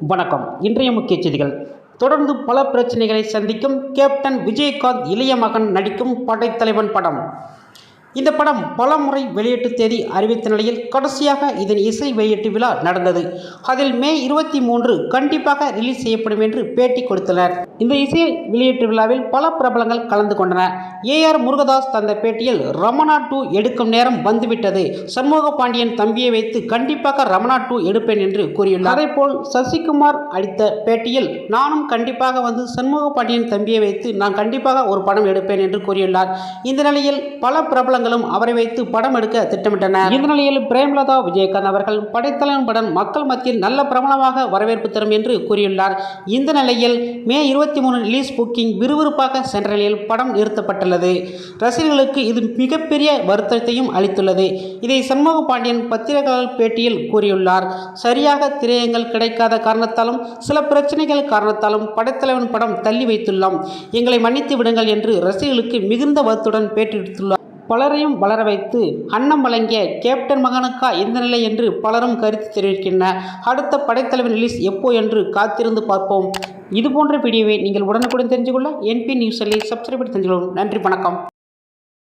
வணக்கம். இன்றைய முக்கிய செய்திகள். தொடர்ந்து பல பிரச்சனைகளை சந்திக்கும் கேப்டன் விஜயகாந்த் இளைய மகன் நடிக்கும் படைத்தலைவன் படம். இந்த படம் பல முறை வெளியீட்டு தேதி அறிவித்த நிலையில் கடைசியாக இதன் இசை வெளியீட்டு விழா நடந்தது. அதில் மே 23 கண்டிப்பாக ரிலீஸ் செய்யப்படும் என்று பேட்டி கொடுத்தனர். இந்த இசை வெளியீட்டு விழாவில் பல பிரபலங்கள் கலந்து கொண்டனர். AR முருகதாஸ் தந்த பேட்டியில் ரமணா 2 எடுக்கும் நேரம் வந்துவிட்டது. சண்முக பாண்டியன் தம்பியை வைத்து கண்டிப்பாக ரமணா 2 எடுப்பேன் என்று கூறியுள்ளார். அதேபோல் சசிகுமார் அளித்த பேட்டியில் நானும் கண்டிப்பாக வந்து சண்முக பாண்டியன் தம்பியை வைத்து நான் கண்டிப்பாக ஒரு படம் எடுப்பேன் என்று கூறியுள்ளார். இந்த நிலையில் பல பிரபலங்கள் அவரை வைத்து படம் எடுக்க திட்டமிட்டனர். இந்த நிலையில் பிரேமலதா விஜயகாந்த் அவர்கள் படைத்தலைவன் படம் மக்கள் மத்தியில் நல்ல பிரபலமாக வரவேற்பு தரும் என்று கூறியுள்ளார். இந்த நிலையில் மே 23 ரிலீஸ் புக்கிங் விறுவிறுப்பாக சென்ற நிலையில் படம் நிறுத்தப்பட்டுள்ளது. ரசிகர்களுக்கு இது மிகப்பெரிய வருத்தத்தையும் அளித்துள்ளது. இதை சண்முக பாண்டியன் பத்திரிகையாளர் பேட்டியில் கூறியுள்ளார். சரியாக திரையங்கள் கிடைக்காத காரணத்தாலும் சில பிரச்சனைகள் காரணத்தாலும் படைத்தலைவன் படம் தள்ளி வைத்துள்ளோம். எங்களை மன்னித்து விடுங்கள் என்று ரசிகர்களுக்கு மிகுந்த வருத்தத்துடன் பேட்டியளித்துள்ளார். பலரையும் வளர வைத்து அன்னம் வழங்கிய கேப்டன் மகனுக்கா இந்த நிலை என்று பலரும் கருத்து தெரிவிக்கின்றனர். அடுத்த படைத்தலைவன் ரிலீஸ் எப்போ என்று காத்திருந்து பார்ப்போம். இதுபோன்ற வீடியோவை நீங்கள் உடனுக்குடன் தெரிந்து கொள்ள NP நியூஸ் சேனலை சப்ஸ்கிரைப் பண்ணி தெரிஞ்சுக்கொள்ளும். நன்றி, வணக்கம்.